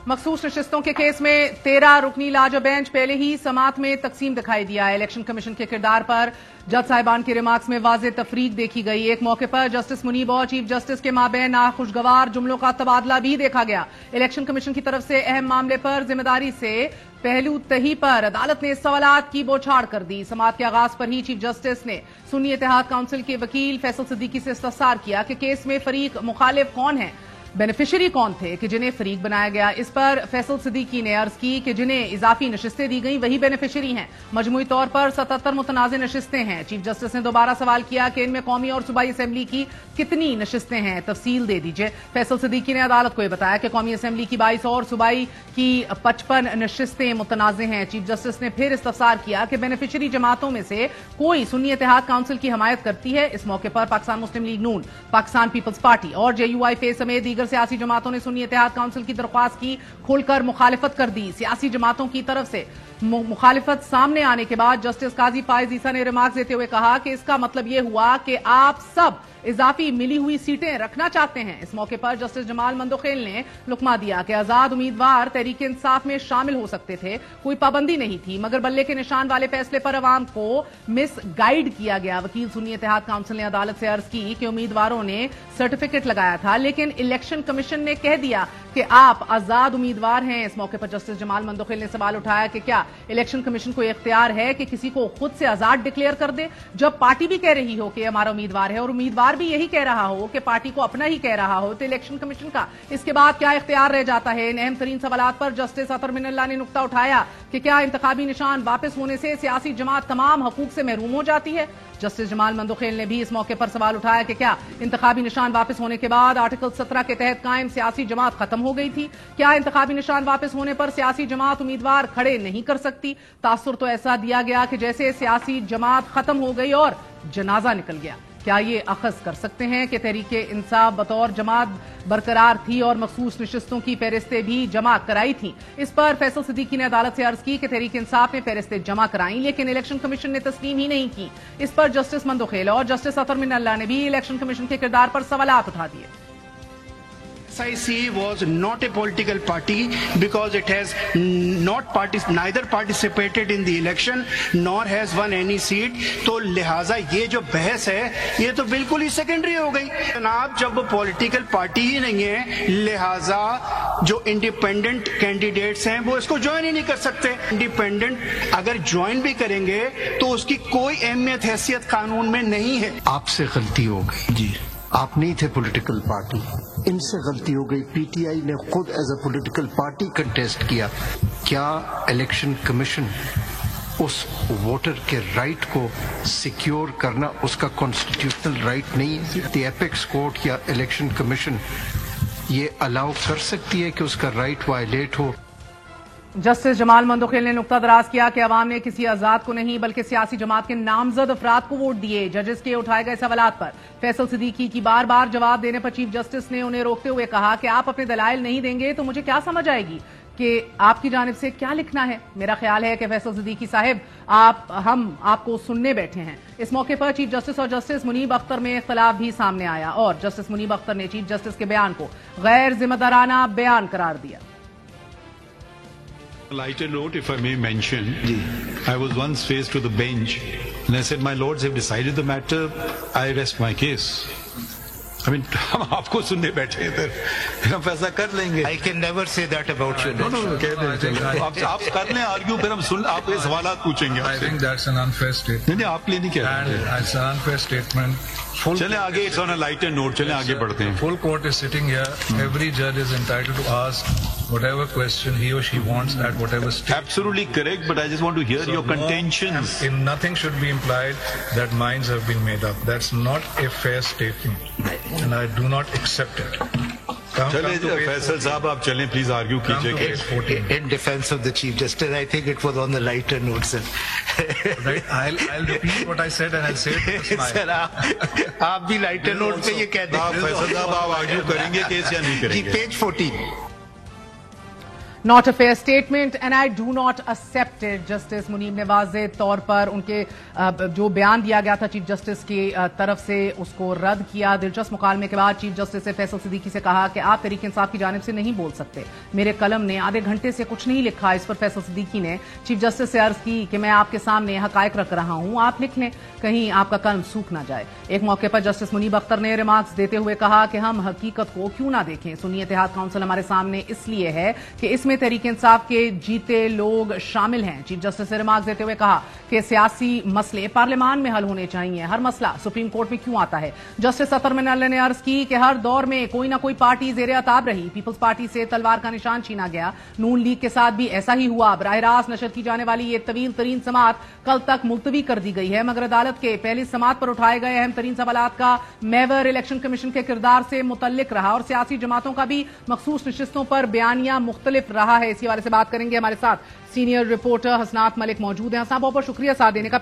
मखसूस नशिस्तों के केस में 13 रुकनी लार्जर बेंच पहले ही समात में तकसीम दिखाई दिया है। इलेक्शन कमीशन के किरदार पर जज साहिबान के रिमार्क्स में वाज़ेह तफरीक देखी गई। एक मौके पर जस्टिस मुनीब और चीफ जस्टिस के माबैन नाखुशगवार जुमलों का तबादला भी देखा गया। इलेक्शन कमीशन की तरफ से अहम मामले पर जिम्मेदारी से पहलू तही पर अदालत ने सवालात की बौछार कर दी। समात के आगाज पर ही चीफ जस्टिस ने सुन्नी इत्तेहाद काउंसिल के वकील फैसल सिद्दीकी से इस्तफसार किया कि केस में फरीक मुखालिफ कौन है, बेनिफिशरी कौन थे कि जिन्हें फरीक बनाया गया। इस पर फैसल सिद्दीकी ने अर्ज की कि जिन्हें इजाफी नशिस्तें दी गई वही बेनिफिशरी हैं। मजमूई तौर पर 77 मुतनाज़ नशिस्तें हैं। चीफ जस्टिस ने दोबारा सवाल किया कि इनमें कौमी और सूबाई असेंबली की कितनी नशिस्तें हैं, तफसील दे दीजिए। फैसल सिद्दीकी ने अदालत को यह बताया कि कौमी असेंबली की 22 और सूबाई की 55 नशिस्तें मुतनाज़ हैं। चीफ जस्टिस ने फिर इस्तफसार किया कि बेनिफिशरी जमातों में से कोई सुन्नी इत्तेहाद काउंसिल की हमायत करती है। इस मौके पर पाकिस्तान मुस्लिम लीग नून, पाकिस्तान पीपल्स पार्टी और JUIF समेत दीगर सियासी जमातों ने सुन्नी इत्तेहाद काउंसिल की दरख्वास्त की खुलकर मुखालिफत कर दी। सियासी जमातों की तरफ से मुखालिफत सामने आने के बाद जस्टिस काजी फाइज ईसा ने रिमार्क देते हुए कहा कि इसका मतलब यह हुआ कि आप सब इजाफी मिली हुई सीटें रखना चाहते हैं। इस मौके पर जस्टिस जमाल मंदोखेल ने लुकमा दिया कि आजाद उम्मीदवार तहरीक इंसाफ में शामिल हो सकते थे, कोई पाबंदी नहीं थी, मगर बल्ले के निशान वाले फैसले पर अवाम को मिस गाइड किया गया। वकील सुन्नी इत्तेहाद काउंसिल ने अदालत से अर्ज की कि उम्मीदवारों ने सर्टिफिकेट लगाया था, लेकिन इलेक्शन कमीशन ने कह दिया कि आप आजाद उम्मीदवार हैं। इस मौके पर जस्टिस जमाल मंदोखेल ने सवाल उठाया कि क्या इलेक्शन कमीशन को इख्तियार है कि किसी को खुद से आजाद डिक्लेयर कर दे, जब पार्टी भी कह रही हो कि हमारा उम्मीदवार है और उम्मीदवार भी यही कह रहा हो कि पार्टी को अपना ही कह रहा हो, तो इलेक्शन कमीशन का इसके बाद क्या इख्तियार रह जाता है। इन अहम तरीन सवालात पर जस्टिस अतर मिनल्ला ने नुक्ता उठाया कि क्या इंतखाबी निशान वापस होने से सियासी जमात तमाम हकूक से महरूम हो जाती है। जस्टिस जमाल मंदोखेल ने भी इस मौके पर सवाल उठाया कि क्या इंतखाबी निशान वापस होने के बाद आर्टिकल 17 के तहत कायम सियासी जमात खत्म हो गई थी। क्या इंतखाबी निशान वापस होने पर सियासी जमात उम्मीदवार खड़े नहीं कर सकती। तासुर तो ऐसा दिया गया कि जैसे सियासी जमात खत्म हो गई और जनाजा निकल गया। क्या ये अखज़ कर सकते हैं कि तहरीक इंसाफ बतौर जमात बरकरार थी और मखसूस नशिस्तों की फहरिस्तें भी जमा कराई थी। इस पर फैसल सिद्दीकी ने अदालत से अर्ज की कि तहरीक इंसाफ ने फहरिस्तें जमा कराई, लेकिन इलेक्शन कमीशन ने तस्लीम ही नहीं की। इस पर जस्टिस मंदोखेल और जस्टिस अतर मिनल्ला ने भी इलेक्शन कमीशन के किरदार पर सवालात उठा दिए। SIC was not a political party because it has neither participated in the election nor has won any seat। तो लिहाजा ये जो बहस है ये तो बिल्कुल ही सेकेंडरी हो गई जनाब। जब पॉलिटिकल पार्टी ही नहीं है, लिहाजा जो इंडिपेंडेंट कैंडिडेट्स हैं वो इसको ज्वाइन ही नहीं कर सकते। इंडिपेंडेंट अगर ज्वाइन भी करेंगे तो उसकी कोई अहमियत हैसियत कानून में नहीं है। आपसे गलती हो गई जी, आप नहीं थे पॉलिटिकल पार्टी, इनसे गलती हो गई। PTI ने खुद as a political party contest किया। क्या इलेक्शन कमीशन उस वोटर के राइट को सिक्योर करना उसका कॉन्स्टिट्यूशनल राइट नहीं है? द एपेक्स कोर्ट या इलेक्शन कमीशन ये अलाउ कर सकती है कि उसका राइट वायलेट हो? जस्टिस जमाल मंदोखेल ने नुक्ता दराज किया कि अवाम ने किसी आजाद को नहीं बल्कि सियासी जमात के नामजद अफराद को वोट दिए। जजेस के उठाए गए सवालात पर फैसल सिद्दीकी की बार बार जवाब देने पर चीफ जस्टिस ने उन्हें रोकते हुए कहा कि आप अपने दलाइल नहीं देंगे तो मुझे क्या समझ आएगी कि आपकी जानिब से क्या लिखना है। मेरा ख्याल है कि फैसल सिद्दीकी साहिब हम आपको सुनने बैठे हैं। इस मौके पर चीफ जस्टिस और जस्टिस मुनीब अख्तर में इख्तलाफ भी सामने आया और जस्टिस मुनीब अख्तर ने चीफ जस्टिस के बयान को गैर जिम्मेदाराना बयान करार दिया। Lighter note, if I may mention, I was once faced with a bench and I said, my lords have decided the matter, I rest my case. I mean, हम आपको सुनने बैठे हैं इधर, फिर हम फैसला कर लेंगे। I can never say that about you. No, आप कर लें आर्ग्यू, फिर हम सुन आपके सवाल पूछेंगे। I think that's an unfair statement. नहीं, आपके लिए नहीं कह रहे। It's an unfair statement. चले आगे, it's on a lighter note, चले आगे बढ़ते हैं। Full court is sitting here. Every judge is entitled to ask whatever question he or she wants at whatever stage. Absolutely correct, but I just want to hear your contentions. Nothing should be implied that minds have been made up. That's not a fair statement, and I do not accept it. चले फैसल साहब, आप चलें, please argue कीजिए। In defense of the chief justice, I think it was on the lighter note, sir. Right, I'll repeat what I said and I'll say it with a smile. Sir, आप भी lighter note पे ये कह दें। फैसल साहब, आप argue करेंगे case या नहीं करेंगे? जी, page 14। Not a fair statement and I do not accept it. Justice Munib ने वाज़ेह तौर पर उनके जो बयान दिया गया था चीफ जस्टिस की तरफ से उसको रद्द किया। दिलचस्प मुकालमे के बाद चीफ जस्टिस ने फैसल सिद्दीकी से कहा कि आप तहरीक इंसाफ की जानिब से नहीं बोल सकते, मेरे कलम ने आधे घंटे से कुछ नहीं लिखा। इस पर फैसल सिद्दीकी ने चीफ जस्टिस से अर्ज की कि मैं आपके सामने हकायक रख रहा हूं, आप लिख लें, कहीं आपका कलम सूख ना जाए। एक मौके पर जस्टिस मुनीब अख्तर ने रिमार्क्स देते हुए कहा कि हम हकीकत को क्यों ना देखें, सुन्नी इत्तेहाद काउंसिल हमारे सामने इसलिए है कि इसमें तहरीक इंसाफ के जीते लोग शामिल हैं। चीफ जस्टिस ने रिमार्क्स देते हुए कहा कि सियासी मसले पार्लियामान में हल होने चाहिए, हर मसला सुप्रीम कोर्ट में क्यों आता है। जस्टिस अतर मिनल्ला ने अर्ज की कि हर दौर में कोई ना कोई पार्टी जेर अताब रही, पीपल्स पार्टी से तलवार का निशान छीना गया, नून लीग के साथ भी ऐसा ही हुआ। बराह रास्त नशर की जाने वाली ये तवील तरीन समात कल तक मुलतवी कर दी गई है, मगर अदालत के पहली समात पर उठाए गए अहम तरीन सवालात का महवर इलेक्शन कमीशन के किरदार से मुतल्लिक रहा और सियासी जमातों का भी मखसूस नशिस्तों पर बयानिया मुख्तलिफ रहा है। इसी हवाले से बात करेंगे, हमारे साथ सीनियर रिपोर्टर हसनात मलिक मौजूद हैं। हसनात, बहुत बहुत शुक्रिया साथ देने का।